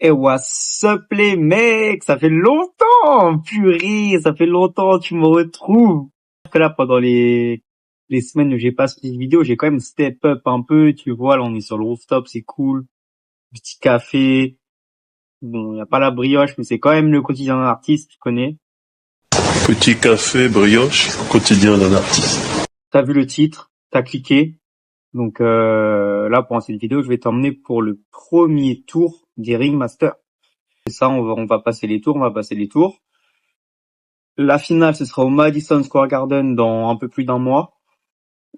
Eh, what's up les mecs? Ça fait longtemps! Purée, ça fait longtemps, tu me retrouves. Après là, pendant les semaines où j'ai pas sorti de vidéo, j'ai quand même step up un peu, tu vois, là on est sur le rooftop, c'est cool. Petit café. Bon, y a pas la brioche, mais c'est quand même le quotidien d'un artiste, tu connais. Petit café, brioche, quotidien d'un artiste. T'as vu le titre, t'as cliqué. Donc là, pour cette vidéo, je vais t'emmener pour le premier tour des Ringmasters. C'est ça, on va passer les tours, on va passer les tours. La finale, ce sera au Madison Square Garden dans un peu plus d'un mois.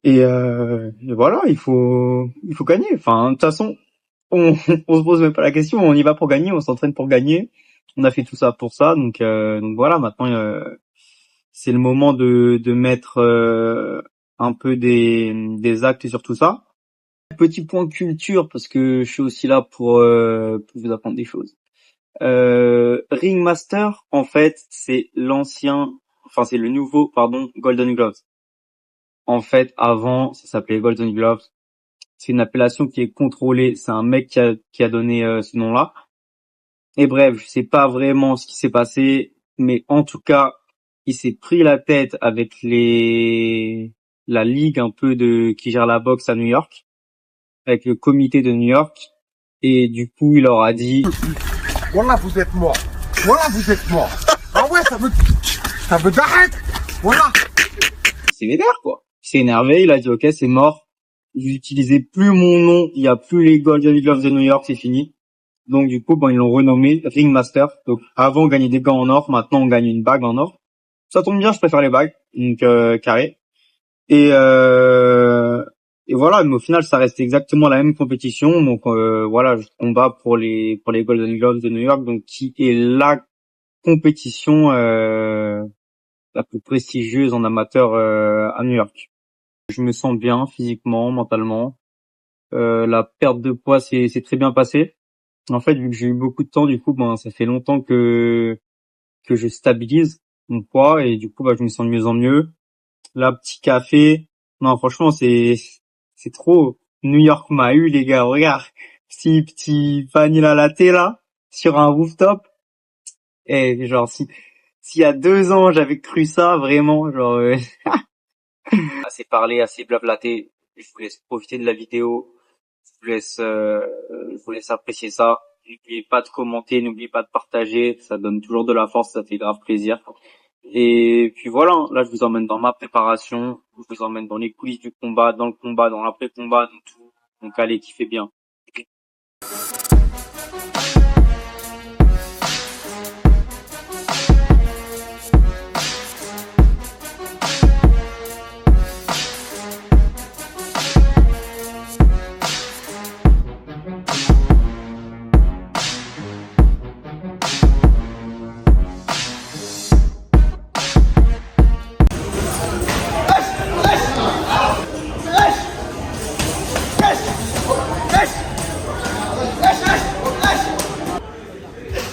Et voilà, il faut gagner. Enfin, de toute façon, on se pose même pas la question. On y va pour gagner, on s'entraîne pour gagner. On a fait tout ça pour ça, donc voilà. Maintenant, c'est le moment de mettre un peu des actes sur tout ça. Petit point culture parce que je suis aussi là pour vous apprendre des choses. Ringmaster, en fait, c'est c'est le nouveau, Golden Gloves. En fait, avant, ça s'appelait Golden Gloves. C'est une appellation qui est contrôlée. C'est un mec qui a donné ce nom-là. Et bref, je sais pas vraiment ce qui s'est passé, mais en tout cas, il s'est pris la tête avec la ligue un peu qui gère la boxe à New York, avec le comité de New York. Et du coup, il leur a dit, voilà, vous êtes mort. Voilà, vous êtes mort. Ah ouais, ça veut d'arrête. Voilà. c'est vénère, quoi. Il s'est énervé, il a dit, ok, c'est mort. J'utilisais plus mon nom, il y a plus les Golden Gloves de New York, c'est fini. Donc, du coup, ils l'ont renommé Ringmaster. Donc, avant, on gagnait des gants en or, maintenant, on gagne une bague en or. Ça tombe bien, je préfère les bagues. Donc, carré. Et voilà, mais au final, ça reste exactement la même compétition. Donc, voilà, je combat pour les Golden Gloves de New York, donc, qui est la compétition, la plus prestigieuse en amateur à New York. Je me sens bien physiquement, mentalement. La perte de poids c'est très bien passé. En fait, vu que j'ai eu beaucoup de temps, du coup, ça fait longtemps que je stabilise mon poids et du coup, je me sens de mieux en mieux. Là, petit café. Non, franchement, c'est trop. New York m'a eu, les gars. Regarde, petit vanilla latte là sur un rooftop. Et genre, s'il y a 2 ans j'avais cru ça, vraiment, genre. Assez parlé, assez blablaté. Je vous laisse profiter de la vidéo. Je vous laisse apprécier ça. N'oubliez pas de commenter, n'oubliez pas de partager. Ça donne toujours de la force, ça fait grave plaisir. Et puis voilà, là je vous emmène dans ma préparation. Je vous emmène dans les coulisses du combat, dans le combat, dans l'après-combat, dans tout. Donc allez, kiffez bien.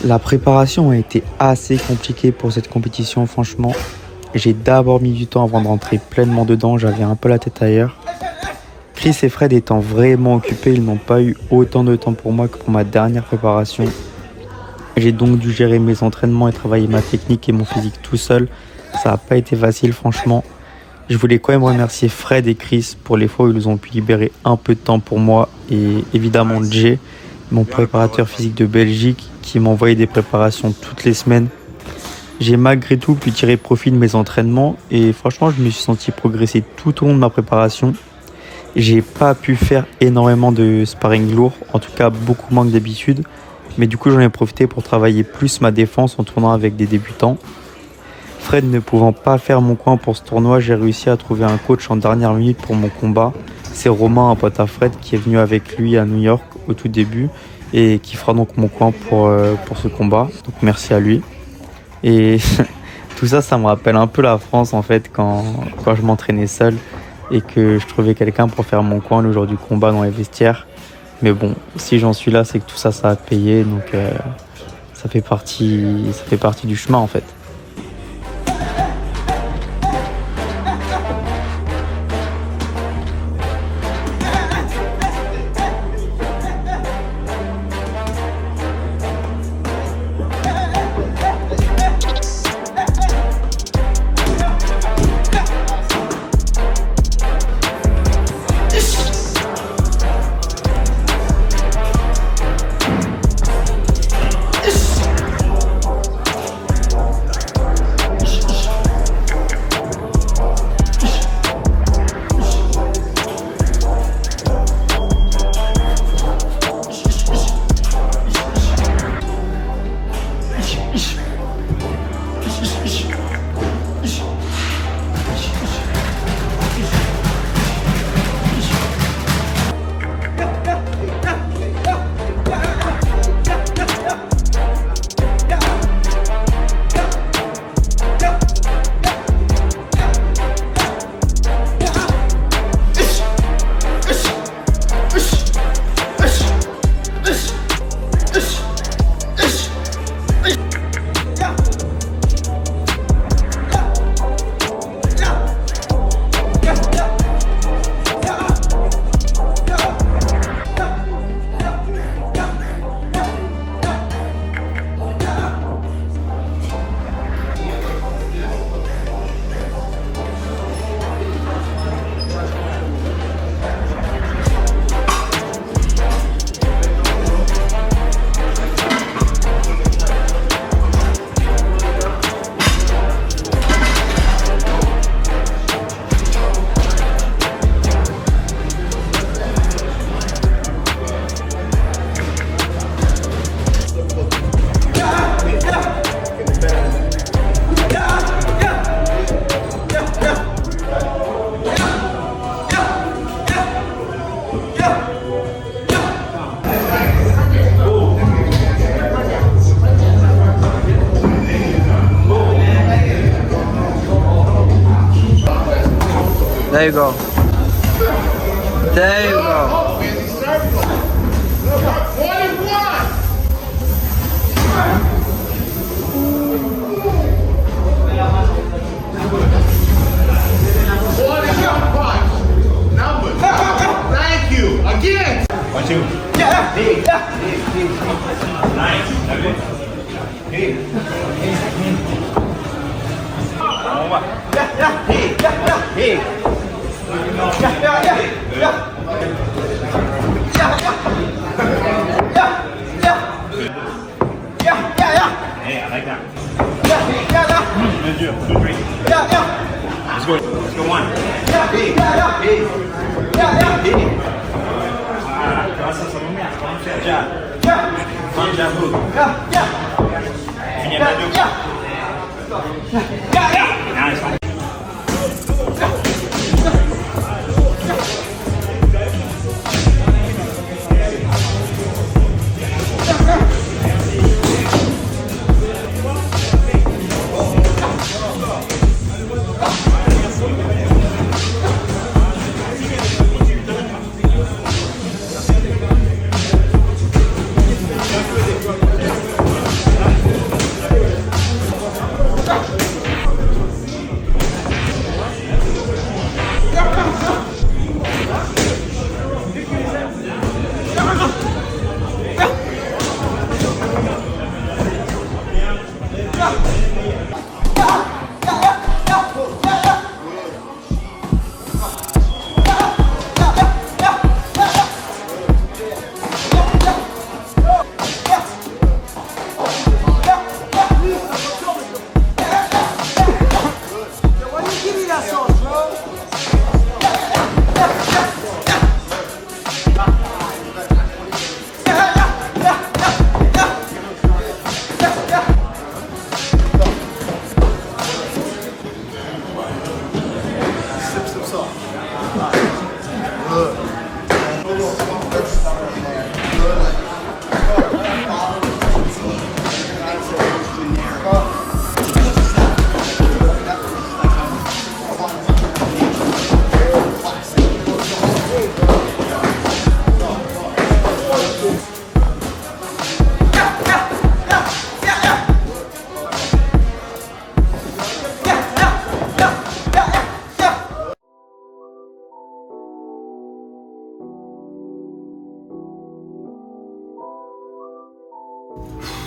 La préparation a été assez compliquée pour cette compétition, franchement. J'ai d'abord mis du temps avant de rentrer pleinement dedans, j'avais un peu la tête ailleurs. Chris et Fred étant vraiment occupés, ils n'ont pas eu autant de temps pour moi que pour ma dernière préparation. J'ai donc dû gérer mes entraînements et travailler ma technique et mon physique tout seul. Ça n'a pas été facile, franchement. Je voulais quand même remercier Fred et Chris pour les fois où ils ont pu libérer un peu de temps pour moi et évidemment Jay, mon préparateur physique de Belgique, qui m'envoyait des préparations toutes les semaines. J'ai malgré tout pu tirer profit de mes entraînements et franchement je me suis senti progresser tout au long de ma préparation. J'ai pas pu faire énormément de sparring lourd, en tout cas beaucoup moins que d'habitude, mais du coup j'en ai profité pour travailler plus ma défense en tournant avec des débutants. Fred ne pouvant pas faire mon coin pour ce tournoi, j'ai réussi à trouver un coach en dernière minute pour mon combat. C'est Romain, un pote à Fred, qui est venu avec lui à New York au tout début et qui fera donc mon coin pour ce combat. Donc merci à lui. Et tout ça, ça me rappelle un peu la France en fait quand je m'entraînais seul et que je trouvais quelqu'un pour faire mon coin le jour du combat dans les vestiaires. Mais bon, si j'en suis là, c'est que tout ça, ça a payé. Donc ça fait partie du chemin en fait. There you go. There you go. Thank you. Again. 1, 2. Yeah. Nice. Hey, I like that. Good deal. 2, 3. Let's go. Let's go 1. Grâce à sa lumière, good job. Good job, vous. Finis à 2. Nice.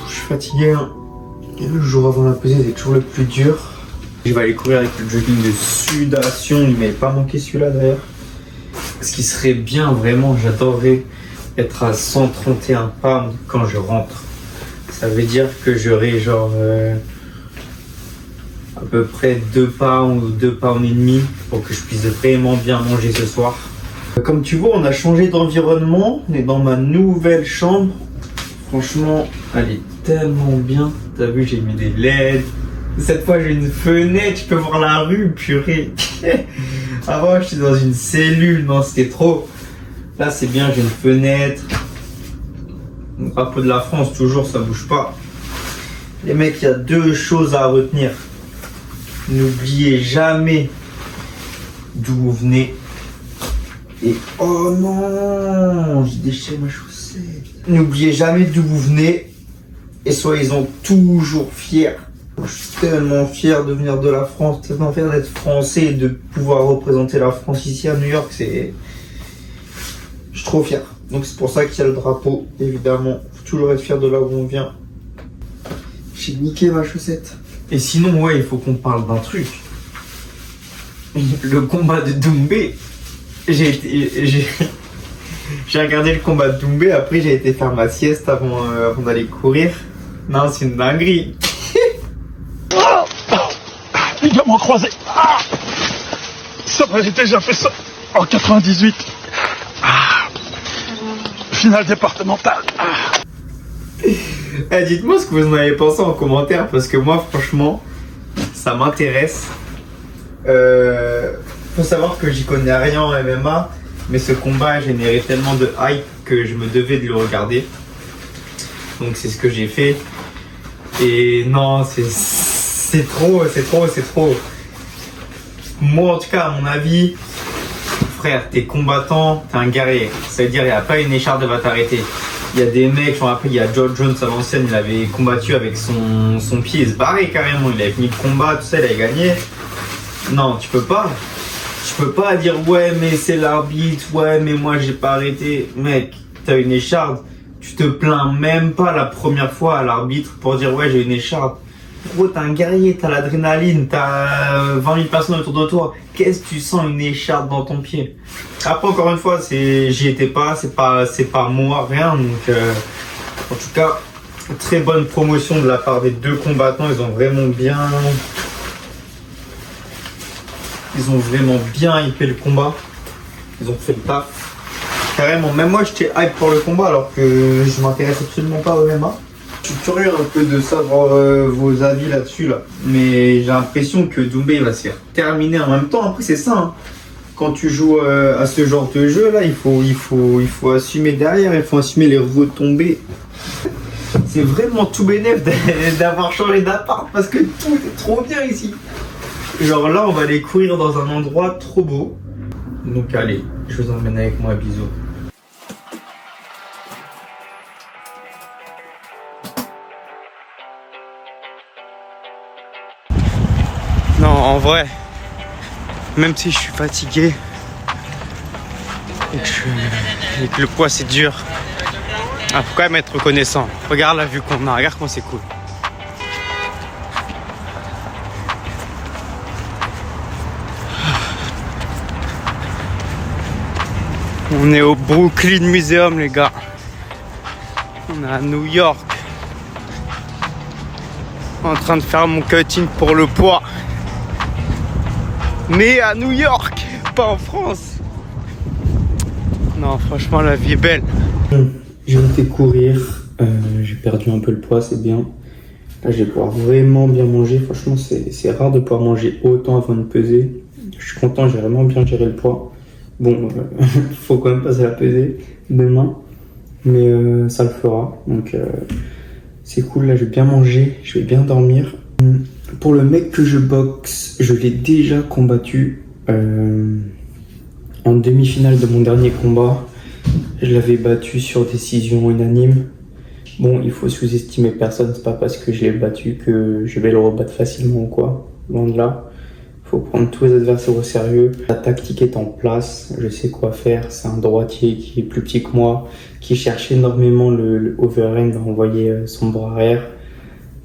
Je suis fatigué, hein. Et le jour avant la pesée, c'est toujours le plus dur. Je vais aller courir avec le jogging de sudation. Il m'avait pas manqué celui-là d'ailleurs. Ce qui serait bien, vraiment, j'adorerais être à 131 pounds quand je rentre. Ça veut dire que j'aurai genre à peu près 2 pounds ou 2 pounds et demi pour que je puisse vraiment bien manger ce soir. Comme tu vois, on a changé d'environnement. On est dans ma nouvelle chambre. Franchement, elle est tellement bien. T'as vu, j'ai mis des LED. Cette fois, j'ai une fenêtre. Je peux voir la rue, purée. Avant, j'étais dans une cellule. Non, c'était trop. Là, c'est bien, j'ai une fenêtre. Le drapeau de la France, toujours, ça bouge pas. Les mecs, il y a 2 choses à retenir. N'oubliez jamais d'où vous venez. Et oh non, j'ai déchiré ma chaussette. N'oubliez jamais d'où vous venez et soyez-en toujours fiers. Je suis tellement fier de venir de la France, tellement fier d'être français et de pouvoir représenter la France ici à New York. Je suis trop fier. Donc c'est pour ça qu'il y a le drapeau, évidemment. Faut toujours être fier de là où on vient. J'ai niqué ma chaussette. Et sinon, ouais, il faut qu'on parle d'un truc. Le combat de Doumbé. J'ai regardé le combat de Doumbé, après j'ai été faire ma sieste avant d'aller courir. Non, c'est une dinguerie. Ligament croisé. Ah, ça va, j'ai déjà fait ça en 98. Finale départementale. Dites-moi ce que vous en avez pensé en commentaire, parce que moi franchement ça m'intéresse. Faut savoir que j'y connais rien en MMA, mais ce combat a généré tellement de hype que je me devais de le regarder. Donc c'est ce que j'ai fait. Et non, c'est trop. Moi en tout cas, à mon avis, frère, t'es combattant, t'es un guerrier. C'est-à-dire, il n'y a pas une écharpe qui va t'arrêter. Il y a des mecs, je me rappelle, il y a George Jones à l'ancienne, il avait combattu avec son pied, il se barrait carrément. Il avait fini le combat, tout ça, il avait gagné. Non, tu peux pas. Tu peux pas dire, ouais, mais c'est l'arbitre, ouais, mais moi j'ai pas arrêté. Mec, t'as une écharpe. Tu te plains même pas la première fois à l'arbitre pour dire, ouais, j'ai une écharpe. Gros, t'es un guerrier, t'as l'adrénaline, t'as 20 000 personnes autour de toi. Qu'est-ce que tu sens une écharpe dans ton pied? Après, encore une fois, j'y étais pas, c'est pas moi, rien. Donc, en tout cas, très bonne promotion de la part des deux combattants. Ils ont vraiment bien hypé le combat. Ils ont fait le taf. Carrément, même moi j'étais hype pour le combat alors que je m'intéresse absolument pas au MMA. Je suis curieux un peu de savoir vos avis là-dessus là. Mais j'ai l'impression que Doumbé va se faire terminer en même temps. Après c'est ça, hein. Quand tu joues à ce genre de jeu là, il faut assumer derrière, il faut assumer les retombées. C'est vraiment tout bénef d'avoir changé d'appart parce que tout est trop bien ici. Genre là on va aller courir dans un endroit trop beau. Donc allez, je vous emmène avec moi, bisous. Non, en vrai, même si je suis fatigué et que le poids c'est dur, il faut quand même être reconnaissant. Regarde la vue qu'on a, regarde comment c'est cool. On est au Brooklyn Museum, les gars. On est à New York. En train de faire mon cutting pour le poids. Mais à New York, pas en France. Non, franchement, la vie est belle. J'ai été courir. J'ai perdu un peu le poids, c'est bien. Là, je vais pouvoir vraiment bien manger. Franchement, c'est rare de pouvoir manger autant avant de peser. Je suis content, j'ai vraiment bien géré le poids. Bon, faut quand même passer à la peser demain. Mais ça le fera. Donc, c'est cool. Là, je vais bien manger. Je vais bien dormir. Pour le mec que je boxe, je l'ai déjà combattu en demi-finale de mon dernier combat. Je l'avais battu sur décision unanime. Bon, il faut sous-estimer personne, c'est pas parce que je l'ai battu que je vais le rebattre facilement ou quoi. Loin de là. Faut prendre tous les adversaires au sérieux. La tactique est en place, je sais quoi faire. C'est un droitier qui est plus petit que moi, qui cherche énormément le overhand à envoyer son bras arrière.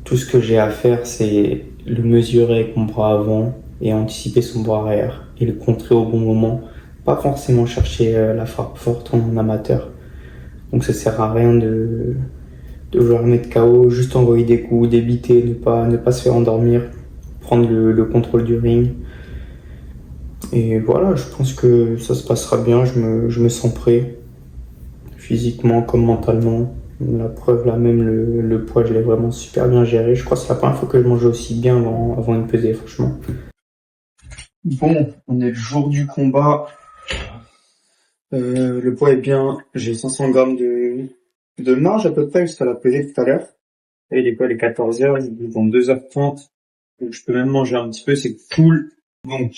Tout ce que j'ai à faire, c'est le mesurer avec mon bras avant et anticiper son bras arrière et le contrer au bon moment. Pas forcément chercher la frappe forte en amateur. Donc ça sert à rien de vouloir mettre KO, juste envoyer des coups, débiter, ne pas se faire endormir, prendre le contrôle du ring. Et voilà, je pense que ça se passera bien, je me sens prêt, physiquement comme mentalement. La preuve là, même le poids, je l'ai vraiment super bien géré. Je crois que c'est la première fois que je mangeais aussi bien avant une pesée, franchement. Bon, on est le jour du combat. Le poids est bien, j'ai 500 grammes de marge à peu près jusqu'à la pesée tout à l'heure. Et il est quoi, les 14h, il est dans 2h30. Donc je peux même manger un petit peu, c'est cool. Donc,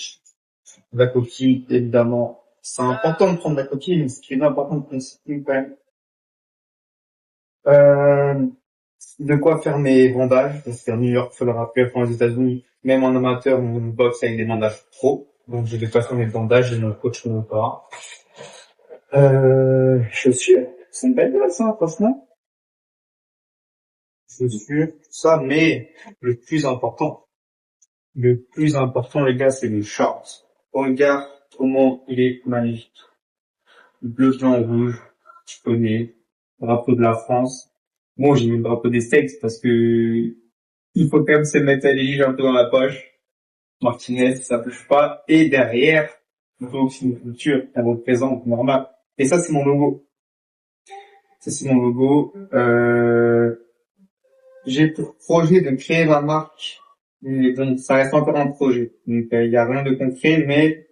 la coquille, évidemment. C'est important de prendre la coquille, mais c'est important de prendre cette ligne quand même. De quoi faire mes bandages, parce qu'à New York, faut le rappeler, enfin aux États-Unis, même en amateur, on boxe avec des bandages pro. Donc j'ai de toute façon mes bandages et mon coach me pas. Chaussures, c'est une belle place, hein, franchement. Chaussures, tout ça, mais le plus important, les gars, c'est les shorts. Regarde comment il est magnifique. Bleu, blanc, rouge, tu connais, drapeau de la France. Bon, j'ai mis le drapeau des States parce que il faut quand même se mettre à l'égide un peu dans la poche. Martinez, ça bouge pas. Et derrière, donc c'est une culture, elle représente normal. Et ça, c'est mon logo. J'ai pour projet de créer ma marque. Mais bon, ça reste encore un projet. Donc, il y a rien de concret, mais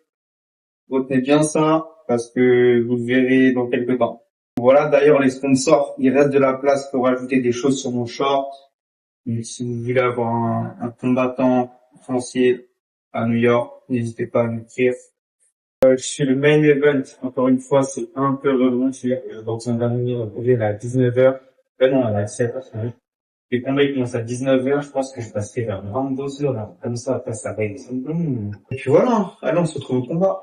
retenez bien ça parce que vous le verrez dans quelques temps. Voilà, d'ailleurs, les sponsors, il reste de la place pour ajouter des choses sur mon short. Et si vous voulez avoir un combattant français à New York, n'hésitez pas à m'écrire. Je suis le main event. Encore une fois, c'est un peu relou. Je suis dans un dernier projet à 19h. Non, à 7h. Les combats ils commencent à 19h. Je pense que je passerai vers 22h. Là. Comme ça, après, ça va être... Et puis voilà. Allez, on se retrouve au combat.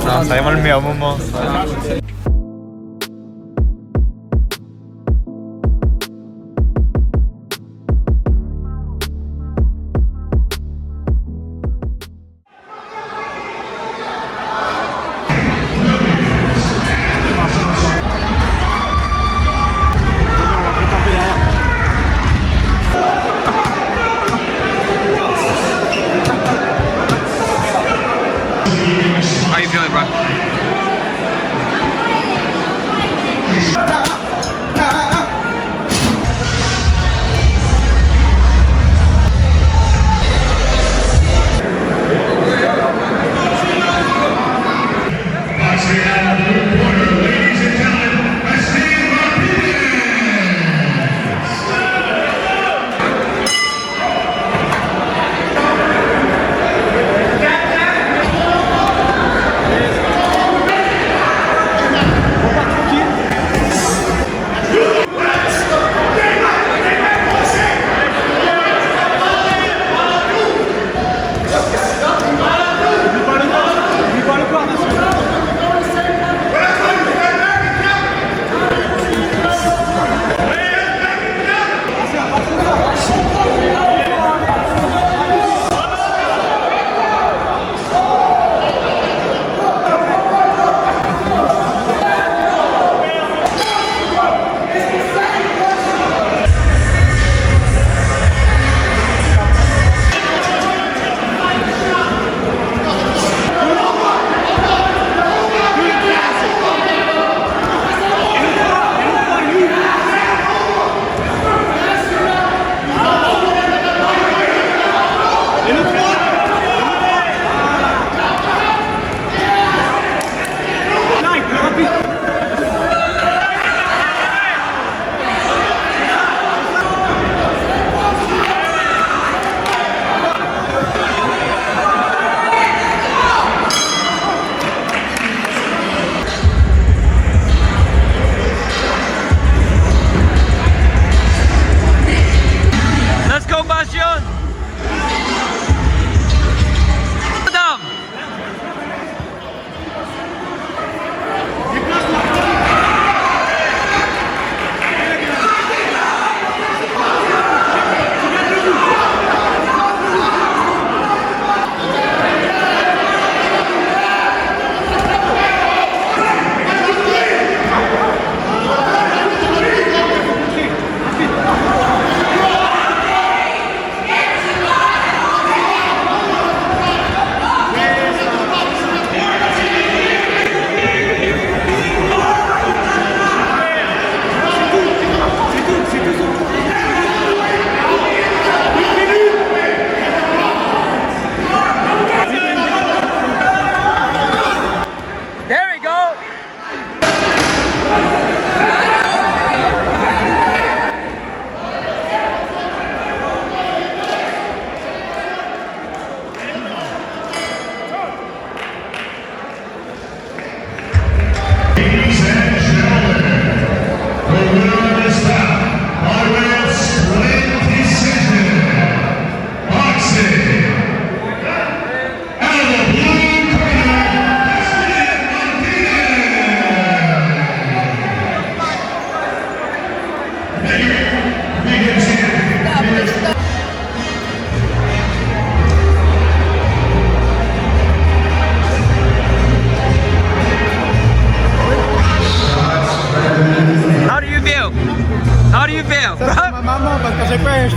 Non, c'est vraiment le meilleur moment. Ça. How you feeling, bro?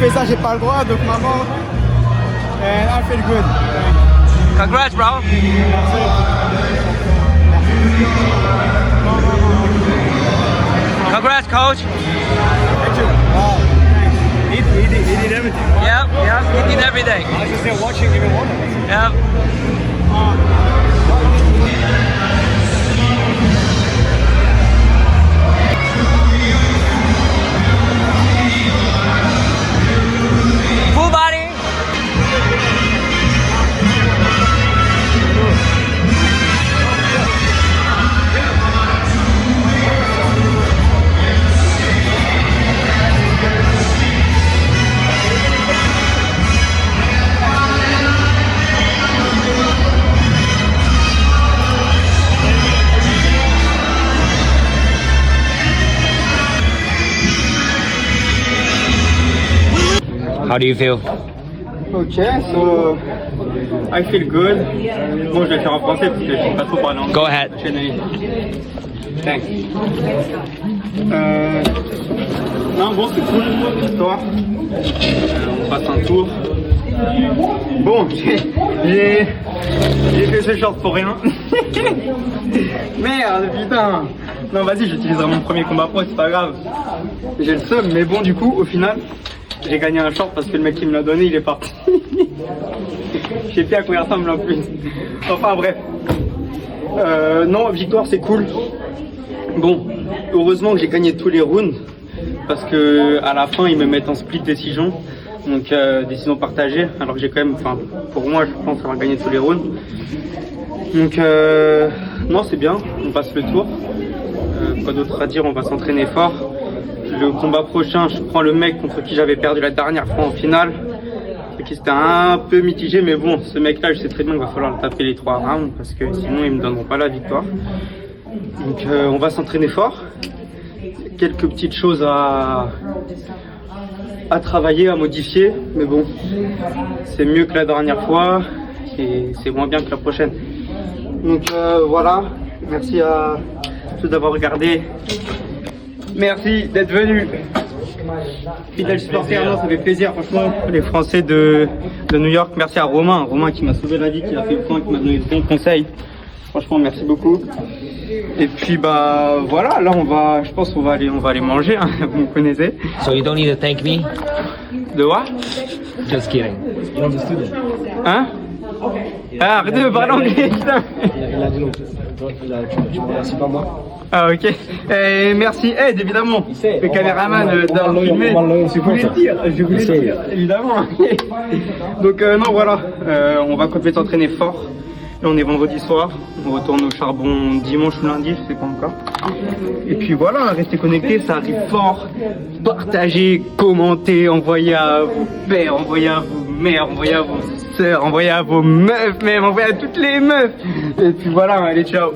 fais ça, j'ai pas le droit, donc maman, and I feel good. Congrats, bro. Congrats, coach. He did everything. Yep, he did everything. I was just there watching every one of them. Yep. Full body. How do you feel? Okay, so I feel good. Bon, je vais le faire en français parce que je sais pas trop parler anglais. Go ahead. Thanks. Non, bon, c'est cool, victoire. On passe un tour. Bon, j'ai fait ce short pour rien. Merde, putain. Non, vas-y, j'utiliserai mon premier combat pro, c'est pas grave. J'ai le seum, mais bon, du coup, au final, j'ai gagné un short parce que le mec qui me l'a donné, il est parti. Je sais plus à quoi il ressemble en plus. Enfin, bref. Non, victoire, c'est cool. Bon, heureusement que j'ai gagné tous les rounds parce que à la fin, ils me mettent en split décision. Donc, décision partagée. Alors que j'ai quand même, enfin, pour moi, je pense avoir gagné tous les rounds. Donc, non, c'est bien. On passe le tour. Quoi d'autre à dire? On va s'entraîner fort. Le combat prochain, je prends le mec contre qui j'avais perdu la dernière fois en finale. Qui c'était un peu mitigé, mais bon, ce mec-là, je sais très bien qu'il va falloir le taper les 3 rounds parce que sinon, ils me donneront pas la victoire. Donc, on va s'entraîner fort. Quelques petites choses à travailler, à modifier, mais bon, c'est mieux que la dernière fois et c'est moins bien que la prochaine. Donc voilà, merci à tous d'avoir regardé. Merci d'être venus. Fidèles supporters, ça fait plaisir, franchement, les Français de New York. Merci à Romain qui m'a sauvé la vie, qui a fait le point, qui m'a donné de bons conseils. Franchement, merci beaucoup. Et puis bah voilà, là je pense qu'on va aller manger, hein, vous me connaissez. So you don't need to thank me? De quoi? Just kidding. Hein? Ah, arrêtez de me parler anglais, putain. Il a dit non. Tu me remercies pas moi. Ah ok. Et merci Ed, évidemment. Le caméraman d'avoir filmé. Je voulais le dire, évidemment. Donc non voilà, on va continuer de s'entraîner fort. Là on est vendredi soir, on retourne au charbon dimanche ou lundi, je sais pas encore. Et puis voilà, restez connectés, ça arrive fort. Partagez, commentez, envoyez à vos pères, envoyez à vos mères, envoyez à vos sœurs, envoyez à vos meufs même, envoyez à toutes les meufs. Et puis voilà, allez ciao.